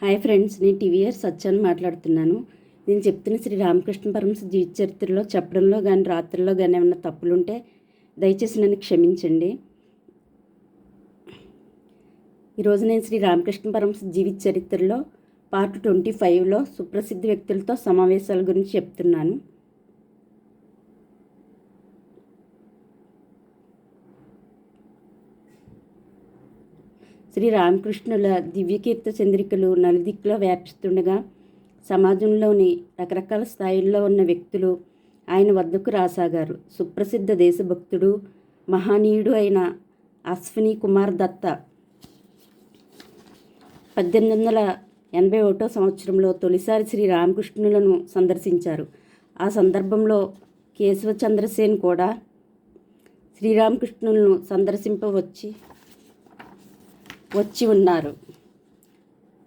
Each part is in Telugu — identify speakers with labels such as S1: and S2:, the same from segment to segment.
S1: హాయ్ ఫ్రెండ్స్, నేను టీవీఆర్ సత్యాన్ని మాట్లాడుతున్నాను. నేను చెప్తున్న శ్రీ రామకృష్ణ పరమహంస జీవిత చరిత్రలో చెప్పడంలో కానీ రాత్రుల్లో కానీ ఏమైనా తప్పులుంటే దయచేసి నన్ను క్షమించండి. ఈరోజు నేను శ్రీ రామకృష్ణ పరమహంస జీవిత చరిత్రలో పార్ట్ 25లో సుప్రసిద్ధ వ్యక్తులతో సమావేశాల గురించి చెప్తున్నాను. శ్రీ రామకృష్ణుల దివ్యకీర్త చంద్రికలు నలుదిక్కులో వ్యాపిస్తుండగా సమాజంలోని రకరకాల స్థాయిల్లో ఉన్న వ్యక్తులు ఆయన వద్దకు రాసాగారు. సుప్రసిద్ధ దేశభక్తుడు, మహనీయుడు అయిన అశ్విని కుమార్ దత్త 1881 సంవత్సరంలో తొలిసారి శ్రీ రామకృష్ణులను సందర్శించారు. ఆ సందర్భంలో కేశవచంద్రసేన్ కూడా శ్రీరామకృష్ణులను వచ్చి ఉన్నారు.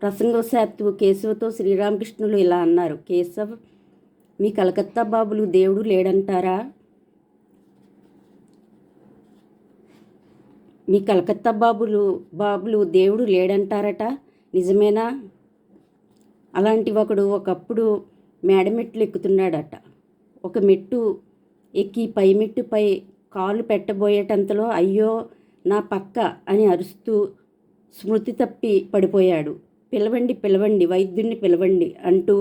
S1: ప్రసంగవశాత్తు కేశవతో శ్రీరామకృష్ణులు ఇలా అన్నారు: కేశవ్, మీ కలకత్తా బాబులు దేవుడు లేడంటారా? మీ కలకత్తా బాబులు దేవుడు లేడంటారట, నిజమేనా? అలాంటి ఒకప్పుడు మేడమెట్లు ఎక్కుతున్నాడట. ఒక మెట్టు ఎక్కి పై మెట్టుపై కాలు పెట్టబోయేటంతలో అయ్యో నా పక్క అని అరుస్తూ స్మృతి తప్పి పడిపోయాడు. పిలవండి, వైద్యుడిని పిలవండి అంటూ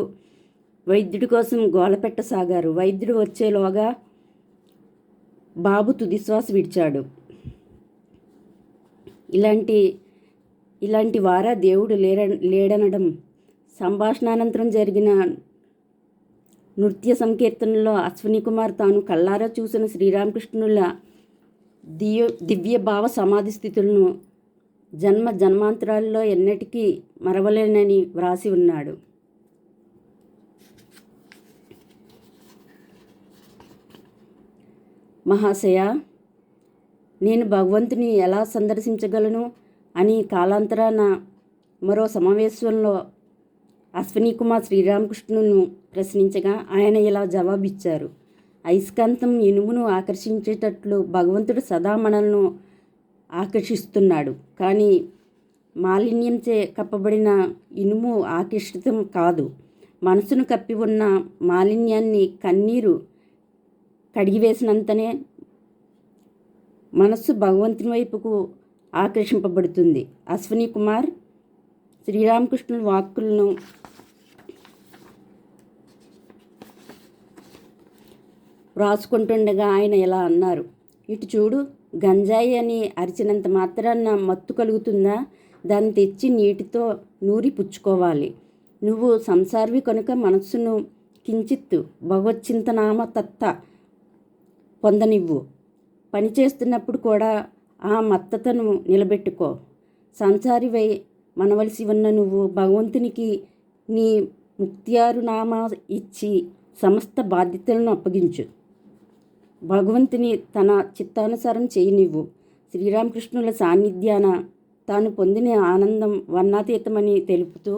S1: వైద్యుడి కోసం గోల పెట్టసాగారు. వైద్యుడు వచ్చేలోగా బాబు తుదిశ్వాస విడిచాడు. ఇలాంటి వారా దేవుడు లేడనడం? సంభాషణానంతరం జరిగిన నృత్య సంకీర్తనలో అశ్విని కుమార్ తాను కళ్ళారా చూసిన శ్రీరామకృష్ణుల దివ్య భావ సమాధి స్థితులను జన్మాంతరాల్లో ఎన్నటికీ మరవలేనని వ్రాసి ఉన్నాడు. మహాశయ, నేను భగవంతుని ఎలా సందర్శించగలను అని కాలాంతరాన మరో సమావేశంలో అశ్విని కుమార్ శ్రీరామకృష్ణును ప్రశ్నించగా ఆయన ఇలా జవాబిచ్చారు: అయస్కాంతం ఇనుమును ఆకర్షించేటట్లు భగవంతుడు సదా మనల్ని ఆకర్షిస్తున్నాడు. కానీ మాలిన్యంచే కప్పబడిన ఇనుము ఆకర్షితం కాదు. మనసును కప్పి ఉన్న మాలిన్యాన్ని కన్నీరు కడిగివేసినంతనే మనస్సు భగవంతుని వైపుకు ఆకర్షింపబడుతుంది. అశ్విని కుమార్ శ్రీరామకృష్ణుల వాక్కులను వ్రాసుకుంటుండగా ఆయన ఇలా అన్నారు: ఇటు చూడు, గంజాయి అని అరిచినంత మాత్రాన మత్తు కలుగుతుందా? దాన్ని తెచ్చి నీటితో నూరి పుచ్చుకోవాలి. నువ్వు సంసారివి కనుక మనస్సును కించిత్తు భగవచ్చింతనామ తత్త పొందనివ్వు. పని చేస్తున్నప్పుడు కూడా ఆ మత్తతను నిలబెట్టుకో. సంసారివై మనవలసి ఉన్న నువ్వు భగవంతునికి నీ ముక్త్యారునామా ఇచ్చి సమస్త బాధ్యతలను అప్పగించు. భగవంతుని తన చిత్తానుసారం చేయనివ్వు. శ్రీరామకృష్ణుల సాన్నిధ్యాన తాను పొందిన ఆనందం వర్ణాతీతమని తెలుపుతూ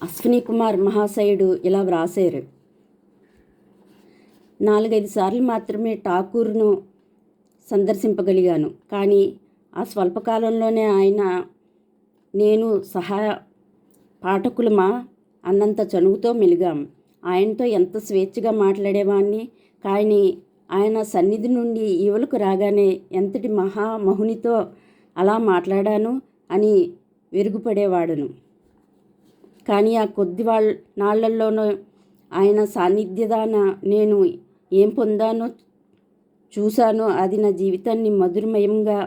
S1: అశ్విని కుమార్ మహాశయుడు ఇలా వ్రాసారు: 4-5 సార్లు మాత్రమే ఠాకూర్ను సందర్శింపగలిగాను. కానీ ఆ స్వల్పకాలంలోనే ఆయన నేను సహా పాఠకులమా అన్నంత చనువుతో మెలిగాం. ఆయనతో ఎంత స్వేచ్ఛగా మాట్లాడేవాడిని. కానీ ఆయన సన్నిధి నుండి ఈవలకు రాగానే ఎంతటి మహామహునితో అలా మాట్లాడాను అని వెరుగుపడేవాడును. కానీ ఆ కొద్ది నాళ్లలోనూ ఆయన సాన్నిధ్యదాన నేను ఏం పొందానో చూశానో అది నా జీవితాన్ని మధురమయంగా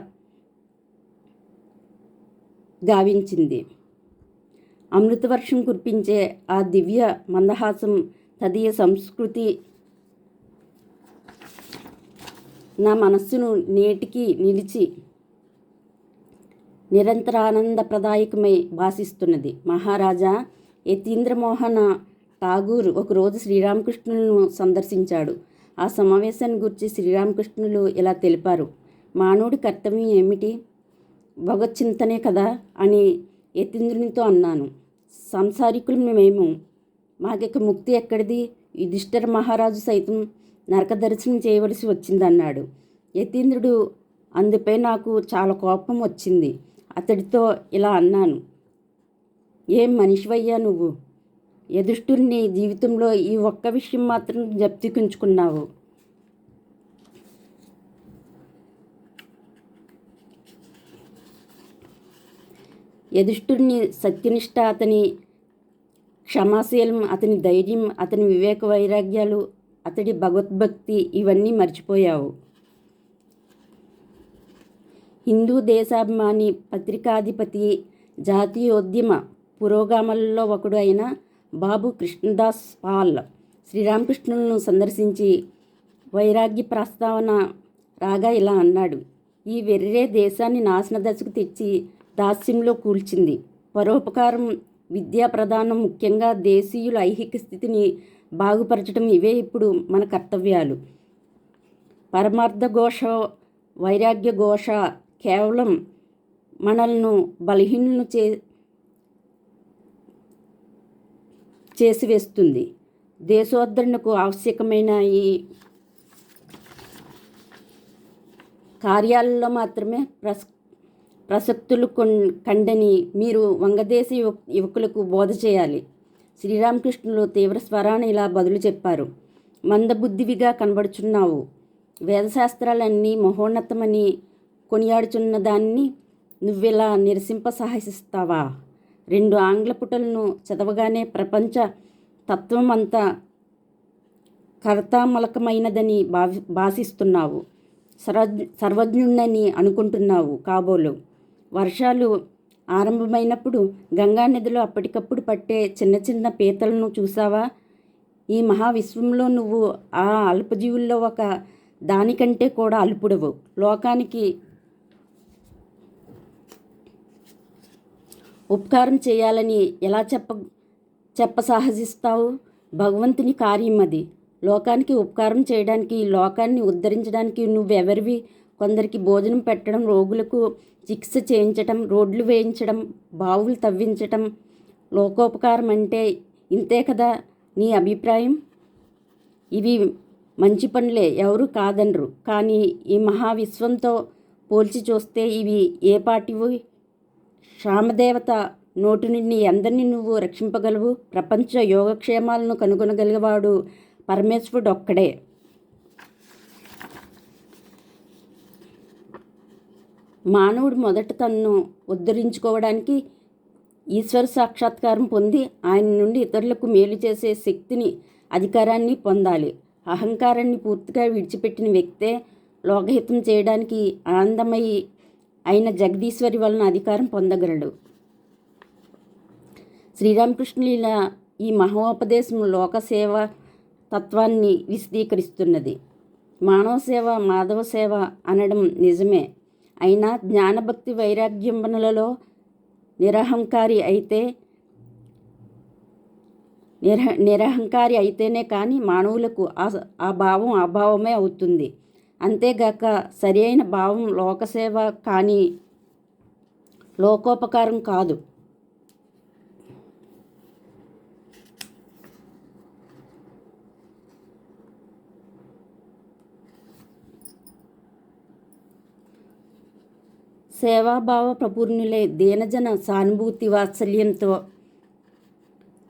S1: గావించింది. అమృతవర్షం కురిపించే ఆ దివ్య మందహాసం తదీయ సంస్కృతి నా మనస్సును నేటికి నిలిచి నిరంతరానందప్రదాయకమై భాసిస్తున్నది. మహారాజా యతీంద్రమోహన ఠాగూర్ ఒకరోజు శ్రీరామకృష్ణులను సందర్శించాడు. ఆ సమావేశాన్ని గురించి శ్రీరామకృష్ణులు ఇలా తెలిపారు: మానవుడి కర్తవ్యం ఏమిటి? భగవచ్చింతనే కదా అని యతీంద్రునితో అన్నాను. సంసారికులు మేము, మాకిక ముక్తి ఎక్కడిది? యుధిష్ఠిర మహారాజు సైతం నరక దర్శనం చేయవలసి వచ్చిందన్నాడు. యతీంద్రుడు అందుపై నాకు చాలా కోపం వచ్చింది. అతడితో ఇలా అన్నాను, ఏం మనిషివయ్యా నువ్వు? యధిష్ఠుడిని జీవితంలో ఈ ఒక్క విషయం మాత్రం జప్తికుంచుకున్నావు. యధిష్ఠుడిని సత్యనిష్ట, అతని క్షమాశీలం, అతని ధైర్యం, అతని వివేక వైరాగ్యాలు, అతడి భగవద్భక్తి ఇవన్నీ మర్చిపోయావు. హిందూ దేశాభిమాని, పత్రికాధిపతి, జాతీయోద్యమ పురోగాములలో ఒకడు అయిన బాబు కృష్ణదాస్ పాల్ శ్రీరామకృష్ణులను సందర్శించి వైరాగ్య ప్రస్తావన రాగా ఇలా అన్నాడు, ఈ వెర్రే దేశాన్ని నాశన దశకు తెచ్చి దాస్యంలో కూల్చింది. పరోపకారం, విద్యా ప్రధానం, ముఖ్యంగా దేశీయుల ఐహిక స్థితిని బాగుపరచడం ఇవే ఇప్పుడు మన కర్తవ్యాలు. పరమార్థ ఘోష, వైరాగ్య ఘోష కేవలం మనల్ని బలహీనులను చేసివేస్తుంది. దేశోద్ధరణకు ఆవశ్యకమైన ఈ కార్యాలలో మాత్రమే ప్రసక్తులు కండని మీరు వంగదేశ యువకులకు బోధ చేయాలి. శ్రీరామకృష్ణులు తీవ్ర స్వరాన్ని ఇలా బదులు చెప్పారు, మందబుద్ధివిగా కనబడుచున్నావు. వేదశాస్త్రాలన్నీ మహోన్నతమని కొనియాడుచున్న దాన్ని నువ్విలా నిరసింప సాహసిస్తావా? 2 ఆంగ్ల పుటలను చదవగానే ప్రపంచ తత్వం అంతా కర్తామలకమైనదని భాషిస్తున్నావు. సర్వజ్ఞుణ్ణని అనుకుంటున్నావు కాబోలు. వర్షాలు ఆరంభమైనప్పుడు గంగా నదిలో అప్పటికప్పుడు పట్టే చిన్న చిన్న పీతలను చూసావా? ఈ మహావిశ్వంలో నువ్వు ఆ అల్పజీవుల్లో ఒక దానికంటే కూడా అల్పుడవు. లోకానికి ఉపకారం చేయాలని ఎలా సాహసిస్తావు? భగవంతుని కార్యం అది. లోకానికి ఉపకారం చేయడానికి, లోకాన్ని ఉద్ధరించడానికి నువ్వెవరివి? కొందరికి భోజనం పెట్టడం, రోగులకు చికిత్స చేయించటం, రోడ్లు వేయించడం, బావులు తవ్వించటం లోకోపకారం అంటే ఇంతే కదా నీ అభిప్రాయం? ఇవి మంచి పనులే, ఎవరు కాదనరు. కానీ ఈ మహావిశ్వంతో పోల్చి చూస్తే ఇవి ఏ పాటివి? క్షామదేవత నోటి నుండి అందరినీ నువ్వు రక్షింపగలవు. ప్రపంచ యోగక్షేమాలను కనుగొనగలిగేవాడు పరమేశ్వరుడు ఒక్కడే. మానవుడు మొదట తన్ను ఉద్ధరించుకోవడానికి ఈశ్వర సాక్షాత్కారం పొంది ఆయన నుండి ఇతరులకు మేలు చేసే శక్తిని, అధికారాన్ని పొందాలి. అహంకారాన్ని పూర్తిగా విడిచిపెట్టిన వ్యక్తే లోకహితం చేయడానికి ఆనందమయి అయిన జగదీశ్వరి వలన అధికారం పొందగలడు. శ్రీరామకృష్ణుల ఈ మహోపదేశం లోక సేవ తత్వాన్ని విశదీకరిస్తున్నది. మానవ సేవ, మాధవ సేవ అనడం నిజమే. అయినా జ్ఞానభక్తి వైరాగ్యములలో నిరహంకారి అయితేనే కానీ మానవులకు ఆ భావం అభావమే అవుతుంది. అంతేగాక సరి అయిన భావం లోకసేవ కానీ లోకోపకారం కాదు. సేవాభావ ప్రపూర్ణులే దీనజన సానుభూతి వాత్సల్యంతో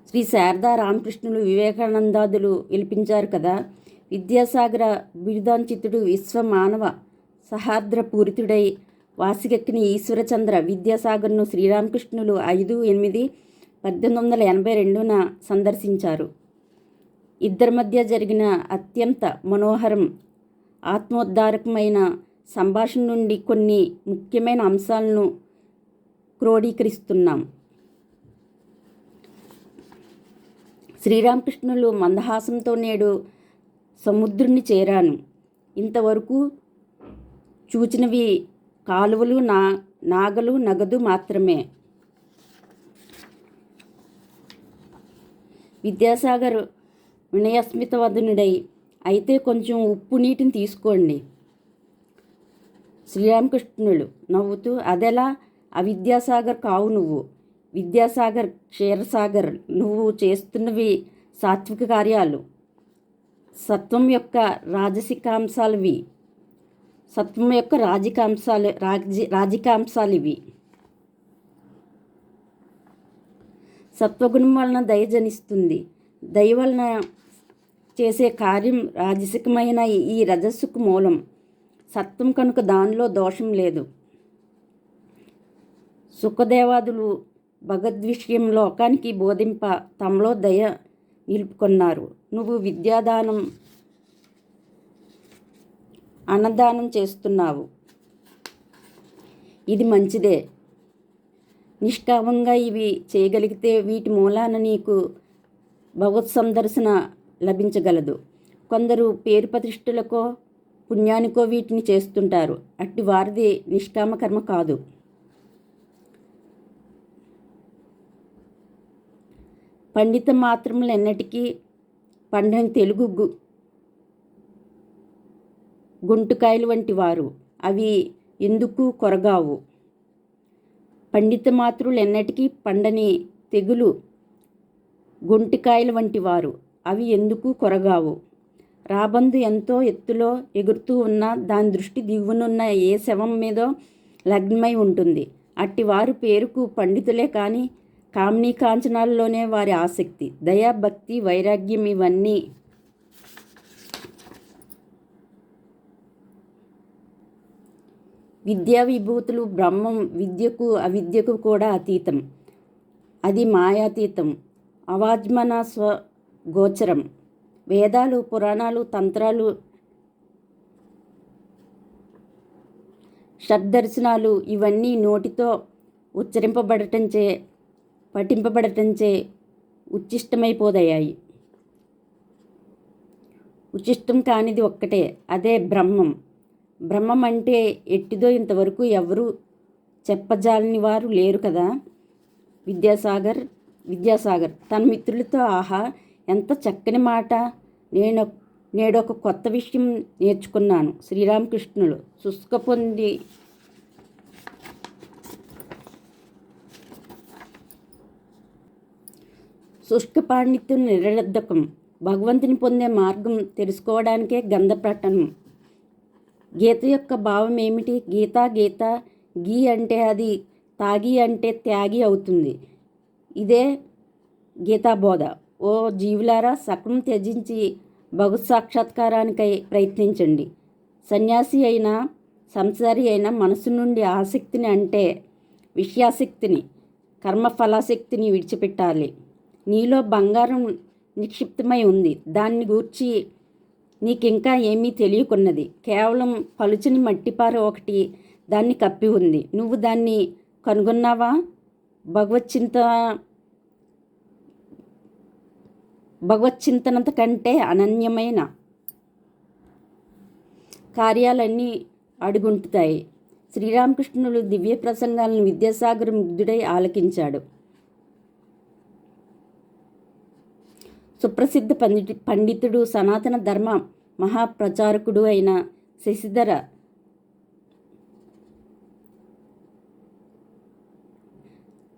S1: శ్రీ శారదా రామకృష్ణులు, వివేకానందాదులు విలిపించారు కదా. విద్యాసాగర బిరుదాంచితుడు, విశ్వమానవ సహార్ద్రపూరితుడై వాసికెక్కిన ఈశ్వరచంద్ర విద్యాసాగర్ను శ్రీరామకృష్ణులు 5/8/1882న సందర్శించారు. ఇద్దరి మధ్య జరిగిన అత్యంత మనోహరం, ఆత్మోద్ధారకమైన సంభాషణ నుండి కొన్ని ముఖ్యమైన అంశాలను క్రోడీకరిస్తున్నాం. శ్రీరామకృష్ణులు మందహాసంతో నేడు సముద్రుని చేరాను. ఇంతవరకు చూచినవి కాలువలు, నాగలు, నగదు మాత్రమే. విద్యాసాగర్ వినయస్మితవదనుడై, అయితే కొంచెం ఉప్పు నీటిని తీసుకోండి. శ్రీరామకృష్ణులు నవ్వుతూ, అదెలా? అవిద్యాసాగర్ కావు నువ్వు, విద్యాసాగర్, క్షీరసాగర్. నువ్వు చేస్తున్నవి సాత్విక కార్యాలు, సత్వం యొక్క రాజసికాంశాలు ఇవి. సత్వగుణం వలన దయ జనిస్తుంది. దయ వలన చేసే కార్యం రాజసికమైన ఈ రజస్సుకు మూలం. సత్వం కనుక దానిలో దోషం లేదు. సుఖదేవాదులు భగవద్విషయం లోకానికి బోధింప తమలో దయ నిలుపుకున్నారు. నువ్వు విద్యాదానం, అన్నదానం చేస్తున్నావు. ఇది మంచిదే. నిష్కామంగా ఇవి చేయగలిగితే వీటి మూలాన నీకు భగవత్ సందర్శన లభించగలదు. కొందరు పేరు ప్రతిష్టలకో పుణ్యానికో వీటిని చేస్తుంటారు. అట్టి వారిది నిష్కామ కర్మ కాదు. పండిత మాత్రములు ఎన్నటికీ పండని తెలుగు గుంటుకాయలు వంటి వారు, అవి ఎందుకు కొరగావు. పండిత మాత్రులు ఎన్నటికీ పండని తెగులు గుంటికాయల వంటి వారు, అవి ఎందుకు కొరగావు. రాబందు ఎంతో ఎత్తులో ఎగురుతూ ఉన్నా దాని దృష్టి దిగువనున్న ఏ శవం మీదో లగ్నమై ఉంటుంది. అట్టి వారు పేరుకు పండితులే కానీ కామినీ కాంచనాల్లోనే వారి ఆసక్తి. దయా, భక్తి, వైరాగ్యం ఇవన్నీ విద్యా విభూతులు. బ్రహ్మం విద్యకు అవిద్యకు కూడా అతీతం. అది మాయాతీతం, అవాజ్మన స్వగోచరం. వేదాలు, పురాణాలు, తంత్రాలు, షడ్దర్శనాలు ఇవన్నీ నోటితో ఉచ్చరింపబడటంచే, పఠింపబడటంచే ఉచ్చిష్టమైపోదయ్యాయి. ఉచ్చిష్టం కానిది ఒక్కటే, అదే బ్రహ్మం. బ్రహ్మం అంటే ఎట్టిదో ఇంతవరకు ఎవరూ చెప్పజాలని వారు లేరు కదా. విద్యాసాగర్ తన మిత్రులతో, ఆహా ఎంత చక్కని మాట, నేడొక కొత్త విషయం నేర్చుకున్నాను. శ్రీరామకృష్ణులు శుష్క పాండిత్యం నిరర్ధకం. భగవంతుని పొందే మార్గం తెలుసుకోవడానికే గంధపట్టణం. గీత యొక్క భావం ఏమిటి? గీత గీ అంటే అది, తాగి అంటే త్యాగి అవుతుంది. ఇదే గీతాబోధ. ఓ జీవులారా, సకలం త్యజించి భగవత్ సాక్షాత్కారానికై ప్రయత్నించండి. సన్యాసి అయినా సంసారి అయినా మనసు నుండి ఆసక్తిని, అంటే విషయాసక్తిని, కర్మఫలాసక్తిని విడిచిపెట్టాలి. నీలో బంగారం నిక్షిప్తమై ఉంది. దాన్ని గూర్చి నీకింకా ఏమీ తెలియకున్నది. కేవలం పలుచని మట్టిపార ఒకటి దాన్ని కప్పి ఉంది. నువ్వు దాన్ని కనుగొన్నావా? భగవచ్చింతనంత కంటే అనన్యమైన కార్యాలన్నీ అడుగుంటుతాయి. శ్రీరామకృష్ణులు దివ్య ప్రసంగాలను విద్యాసాగర్ ముగ్ధుడై ఆలకించాడు. సుప్రసిద్ధ పండితుడు, సనాతన ధర్మ మహాప్రచారకుడు అయిన శశిధర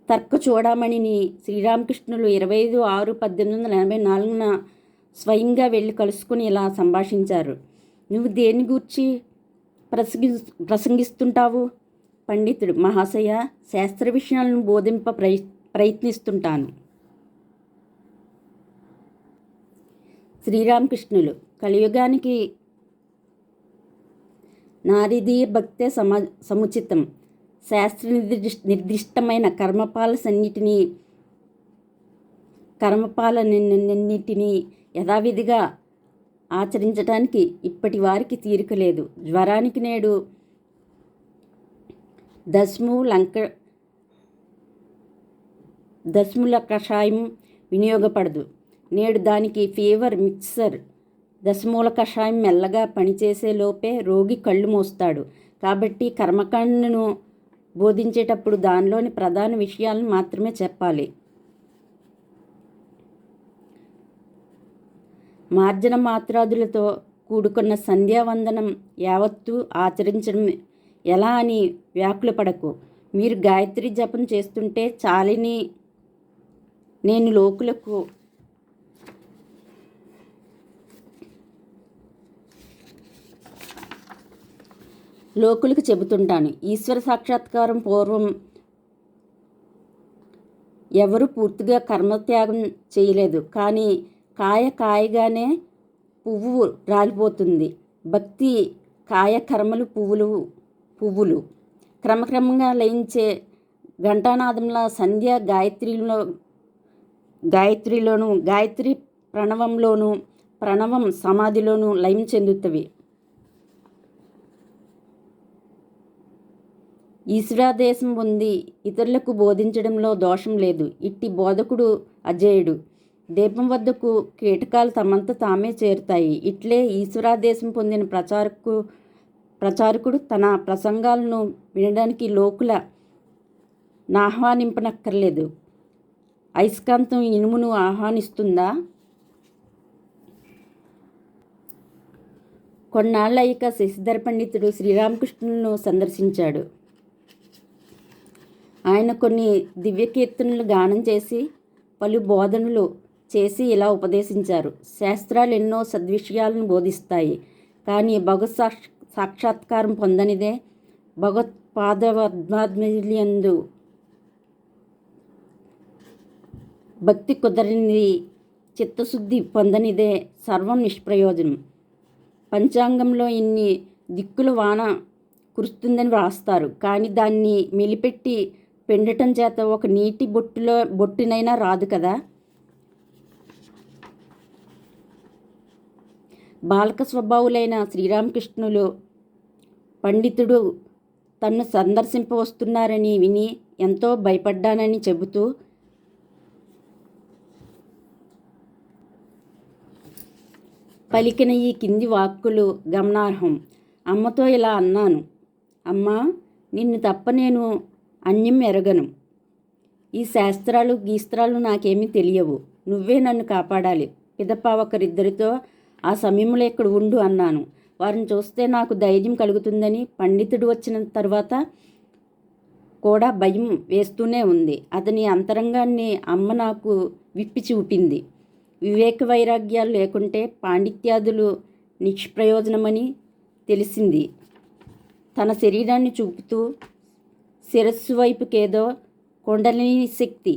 S1: తర్క చూడమణిని శ్రీరామకృష్ణులు 25/6/1884 స్వయంగా వెళ్ళి కలుసుకుని ఇలా సంభాషించారు. నువ్వు దేని గూర్చి ప్రసంగిస్తుంటావు? పండితుడు, మహాశయ, శాస్త్ర విషయాలను బోధింప ప్రయత్నిస్తుంటాను. శ్రీరామకృష్ణులు, కలియుగానికి నారీదీయ భక్తే సముచితం. శాస్త్ర నిర్దిష్టమైన కర్మపాలనన్నింటినీ యథావిధిగా ఆచరించడానికి ఇప్పటి వారికి తీరిక లేదు. జ్వరానికి నేడు దశముల కషాయం వినియోగపడదు. నేడు దానికి ఫీవర్ మిక్సర్. దశమూల కషాయం మెల్లగా పనిచేసే లోపే రోగి కళ్ళు మూస్తాడు. కాబట్టి కర్మకాండను బోధించేటప్పుడు దానిలోని ప్రధాన విషయాలను మాత్రమే చెప్పాలి. మార్జన మాత్రాదులతో కూడుకున్న సంధ్యావందనం యావత్తు ఆచరించడం ఎలా అని వ్యాకులపడకు. మీరు గాయత్రి జపం చేస్తుంటే చాలిని నేను లోకులకు చెబుతుంటాను. ఈశ్వర సాక్షాత్కారం పూర్వం ఎవరు పూర్తిగా కర్మత్యాగం చేయలేదు, కానీ కాయగానే పువ్వు రాలిపోతుంది. భక్తి కాయ కర్మలు పువ్వులు క్రమక్రమంగా లయించే ఘంటానాదంలా సంధ్య గాయత్రిలోను, గాయత్రి ప్రణవంలోను, ప్రణవం సమాధిలోను లయం చెందుతవి. ఈశ్వరాదేశం పొంది ఇతరులకు బోధించడంలో దోషం లేదు. ఇట్టి బోధకుడు అజేయుడు. దీపం వద్దకు కీటకాలు తమంత తామే చేరుతాయి. ఇట్లే ఈశ్వరాదేశం పొందిన ప్రచారకుడు తన ప్రసంగాలను వినడానికి లోకుల నాహ్వానింపనక్కర్లేదు. అయస్కాంతం ఇనుమును ఆహ్వానిస్తుందా? కొన్నాళ్ళయ్యాక శశిధర పండితుడు శ్రీరామకృష్ణులను సందర్శించాడు. ఆయన కొన్ని దివ్యకీర్తనలు గానం చేసి పలు బోధనలు చేసి ఇలా ఉపదేశించారు. శాస్త్రాలు ఎన్నో సద్విషయాలను బోధిస్తాయి, కానీ భగవత్ సాక్షాత్కారం పొందనిదే, భగవత్పాదపద్మాలందు భక్తి కుదరనిది, చిత్తశుద్ధి పొందనిదే సర్వం నిష్ప్రయోజనం. పంచాంగంలో ఇన్ని దిక్కుల వాన కురుస్తుందని వ్రాస్తారు, కానీ దాన్ని మెలిపెట్టి పెండటం చేత ఒక నీటి బొట్టునైనా రాదు కదా. బాలక స్వభావులైన శ్రీరామకృష్ణులు పండితుడు తన్ను సందర్శింపవస్తున్నారని విని ఎంతో భయపడ్డానని చెబుతూ పలికిన ఈ కింది వాక్కులు గమనార్హం. అమ్మతో ఇలా అన్నాను: అమ్మా, నిన్ను తప్ప నేను అన్యం ఎరగను. ఈ శాస్త్రాలు గీస్త్రాలు నాకేమీ తెలియవు. నువ్వే నన్ను కాపాడాలి. పిదప ఒకరిద్దరితో ఆ సమయంలో ఇక్కడ ఉండు అన్నాను. వారిని చూస్తే నాకు ధైర్యం కలుగుతుందని. పండితుడు వచ్చిన తర్వాత కూడా భయం వేస్తూనే ఉంది. అతని అంతరంగాన్ని అమ్మ నాకు విప్పి చూపింది. వివేక వైరాగ్యాలు లేకుంటే పాండిత్యాదులు నిష్ప్రయోజనమని తెలిసింది. తన శరీరాన్ని చూపుతూ శిరస్సు వైపుకేదో కుండలిని శక్తి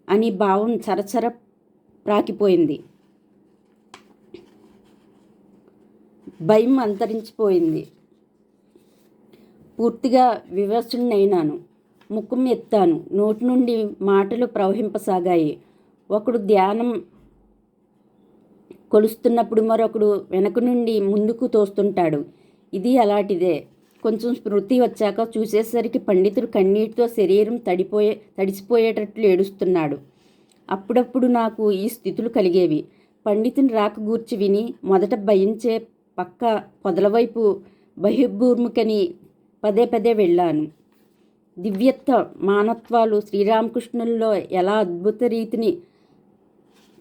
S1: అని భావం చరచర ప్రాకిపోయింది. భయం అంతరించిపోయింది. పూర్తిగా వివశుణ్ణైనాను. ముఖం ఎత్తాను. నోటి నుండి మాటలు ప్రవహింపసాగాయి. ఒకడు ధ్యానం కొలుస్తున్నప్పుడు మరొకడు వెనక నుండి ముందుకు తోస్తుంటాడు. ఇది అలాంటిదే. కొంచెం స్మృతి వచ్చాక చూసేసరికి పండితుడు కన్నీటితో శరీరం తడిసిపోయేటట్లు ఏడుస్తున్నాడు. అప్పుడప్పుడు నాకు ఈ స్థితులు కలిగేవి. పండితుని రాక గూర్చి విని మొదట భయించే పక్క పొదలవైపు బహిర్భూముఖని పదే పదే వెళ్ళాను. దివ్యత్వ మానత్వాలు శ్రీరామకృష్ణుల్లో ఎలా అద్భుత రీతిని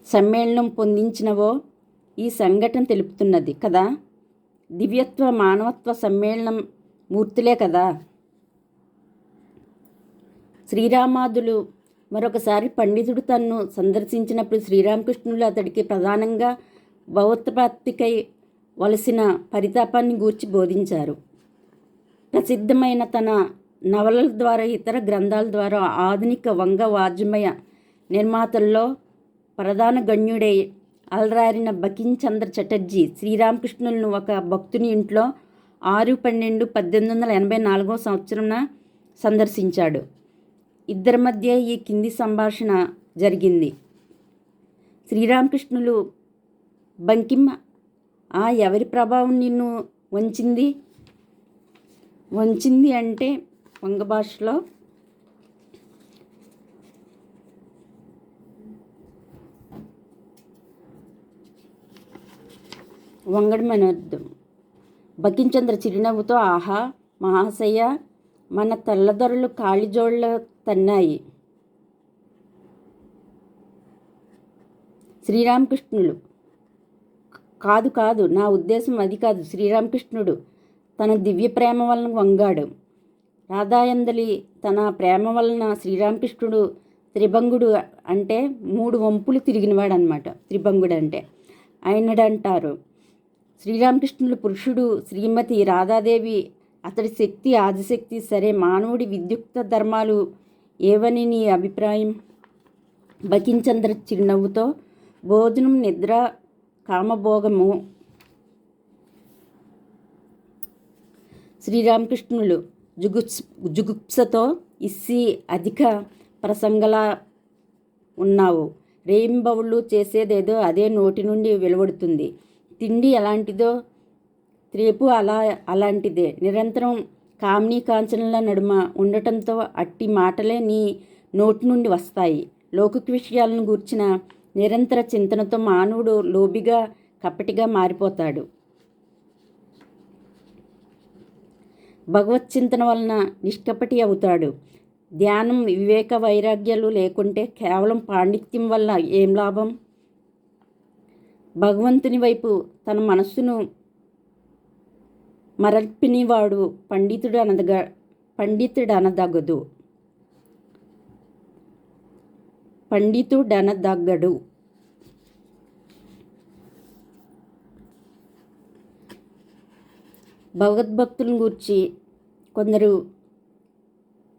S1: సమ్మేళనం పొందించినవో ఈ సంఘటన తెలుపుతున్నది కదా. దివ్యత్వ మానవత్వ సమ్మేళనం మూర్తులే కదా. శ్రీరామాదులు మరొకసారి పండితుడు తన్ను సందర్శించినప్పుడు శ్రీరామకృష్ణులు అతడికి ప్రధానంగా భగవత్ప్రాప్తికై వలసిన పరితాపాన్ని గూర్చి బోధించారు. ప్రసిద్ధమైన తన నవలల ద్వారా, ఇతర గ్రంథాల ద్వారా ఆధునిక వంగ వాజ్మయ నిర్మాతల్లో ప్రధాన గణ్యుడై అలరారిన బకించంద్ర చటర్జీ శ్రీరామకృష్ణులను ఒక భక్తుని ఇంట్లో 6/12/1884 సందర్శించాడు. ఇద్దరి మధ్య ఈ కింది సంభాషణ జరిగింది. శ్రీరామకృష్ణులు: బంకిం, ఎవరి ప్రభావం నిన్ను వంచింది అంటే వంగ భాషలో వంగడం అని అర్థం. బకించంద్ర చిరునవ్వుతో: ఆహా మహాశయ, మన తెల్లదొరలు కాళిజోళ్ళ తన్నాయి. శ్రీరామకృష్ణులు: కాదు, నా ఉద్దేశం అది కాదు. శ్రీరామకృష్ణుడు తన దివ్య ప్రేమ వలన వంగాడు. రాధాయందలి తన ప్రేమ వలన శ్రీరామకృష్ణుడు త్రిభంగుడు అంటే 3 వంపులు తిరిగినవాడు అనమాట. త్రిభంగుడు అంటే ఆయనడంటారు. శ్రీరామకృష్ణులు పురుషుడు, శ్రీమతి రాధాదేవి అతడి శక్తి, ఆదిశక్తి. సరే, మానవుడి విద్యుక్త ధర్మాలు ఏవని నీ అభిప్రాయం? బకించంద్ర చిరునవ్వుతో, భోజనం, నిద్ర, కామభోగము. శ్రీరామకృష్ణులు జుగుప్సతో, ఇస్సి అధిక ప్రసంగలా ఉన్నావు. రేయింబవళ్ళు చేసేదేదో అదే నోటి నుండి వెలువడుతుంది. తిండి ఎలాంటిదో త్రేపు అలాంటిదే. నిరంతరం కామినీ కాంచనల నడుమ ఉండటంతో అట్టి మాటలే నీ నోటి నుండి వస్తాయి. లౌకిక విషయాలను గూర్చిన నిరంతర చింతనతో మానవుడు లోబిగా, కపటిగా మారిపోతాడు. భగవచ్చింతన వలన నిష్కపటి అవుతాడు. ధ్యానం, వివేక వైరాగ్యాలు లేకుంటే కేవలం పాండిత్యం వల్ల ఏం లాభం? భగవంతుని వైపు తన మనస్సును మరల్పినివాడు పండితుడనదగడు. భగవద్భక్తులను గూర్చి కొందరు,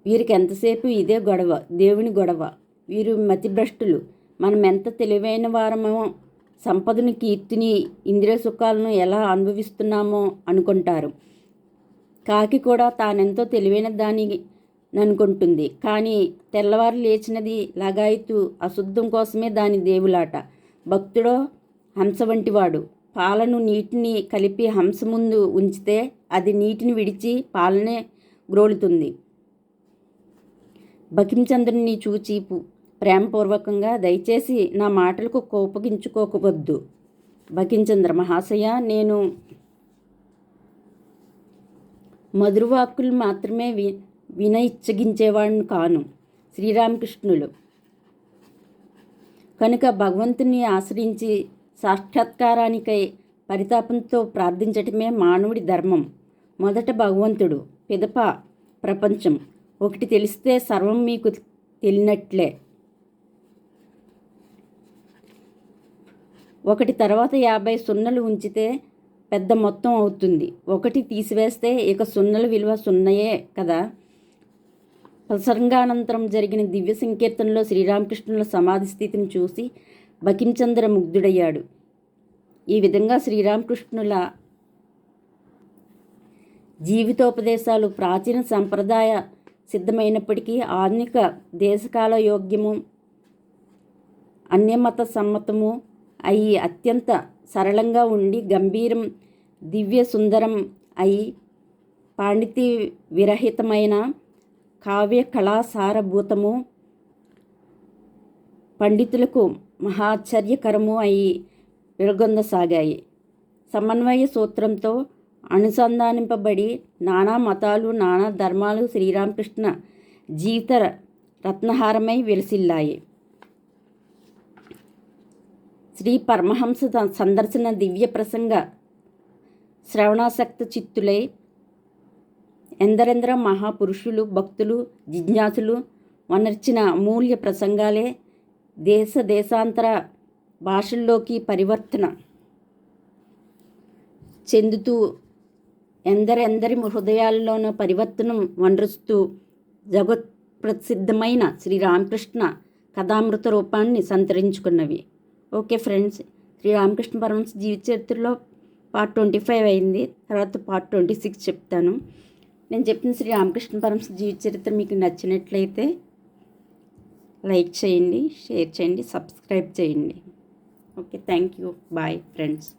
S1: వీరికి ఎంతసేపు ఇదే గొడవ, దేవుని గొడవ, వీరు మతిభ్రష్టులు, మనం ఎంత తెలివైన వారమో, సంపదను, కీర్తిని, ఇంద్రియ సుఖాలను ఎలా అనుభవిస్తున్నామో అనుకుంటారు. కాకి కూడా తానెంతో తెలివైన దాని అనుకుంటుంది. కానీ తెల్లవారు లేచినది లగాయతు అశుద్ధం కోసమే దాని దేవులాట. భక్తుడో హంస వంటివాడు. పాలను, నీటిని కలిపి హంస ముందు ఉంచితే అది నీటిని విడిచి పాలనే గ్రోలుతుంది. బకించంద్రుని చూచి ప్రేమపూర్వకంగా, దయచేసి నా మాటలకు కోపగించుకోవద్దు బకించంద్ర మహాశయ, నేను మధురవాక్కులు మాత్రమే వినయిచ్చగించేవాడిని కాను. శ్రీరామకృష్ణులు కనుక భగవంతుని ఆశ్రయించి సాక్షాత్కారానికై పరితాపంతో ప్రార్థించటమే మానవుడి ధర్మం. మొదట భగవంతుడు, పిదప ప్రపంచం. ఒకటి తెలిస్తే సర్వం మీకు తెలియనట్లే. ఒకటి తర్వాత 50 సున్నలు ఉంచితే పెద్ద మొత్తం అవుతుంది. ఒకటి తీసివేస్తే ఇక సున్నల విలువ సున్నయే కదా. ప్రసంగానంతరం జరిగిన దివ్య సంకీర్తనలో శ్రీరామకృష్ణుల సమాధి స్థితిని చూసి బకించంద్ర ముగ్ధుడయ్యాడు. ఈ విధంగా శ్రీరామకృష్ణుల జీవితోపదేశాలు ప్రాచీన సంప్రదాయ సిద్ధమైనప్పటికీ ఆధునిక దేశకాల యోగ్యము, అన్యమత సమ్మతము అయి అత్యంత సరళంగా ఉండి గంభీరం, దివ్య సుందరం అయి పాండితీ విరహితమైన కావ్య కళాసారభూతము, పండితులకు మహాశ్చర్యకరము అయి వెలుగొందసాగాయి. సమన్వయ సూత్రంతో అనుసంధానింపబడి నానా మతాలు, నానా ధర్మాలు శ్రీరామకృష్ణ జీవిత రత్నహారమై విలసిల్లాయి. శ్రీ పరమహంస సందర్శన దివ్య ప్రసంగ శ్రవణాసక్త చిత్తులై ఎందరెందరో మహాపురుషులు, భక్తులు, జిజ్ఞాసులు వనర్చిన అమూల్య ప్రసంగాలే దేశాంతర భాషల్లోకి పరివర్తన చెందుతూ ఎందరెందరి హృదయాల్లోనూ పరివర్తనం వనరుస్తూ జగత్ ప్రసిద్ధమైన శ్రీరామకృష్ణ కథామృత రూపాన్ని సంతరించుకున్నవి. ఓకే ఫ్రెండ్స్, శ్రీరామకృష్ణ పరమహంస జీవిత చరిత్రలో పార్ట్ 25 అయింది. తర్వాత పార్ట్ 26 చెప్తాను. నేను చెప్పిన శ్రీరామకృష్ణ పరమహంస జీవిత చరిత్ర మీకు నచ్చినట్లయితే లైక్ చేయండి, షేర్ చేయండి, సబ్స్క్రైబ్ చేయండి. Okay, thank you. Bye friends.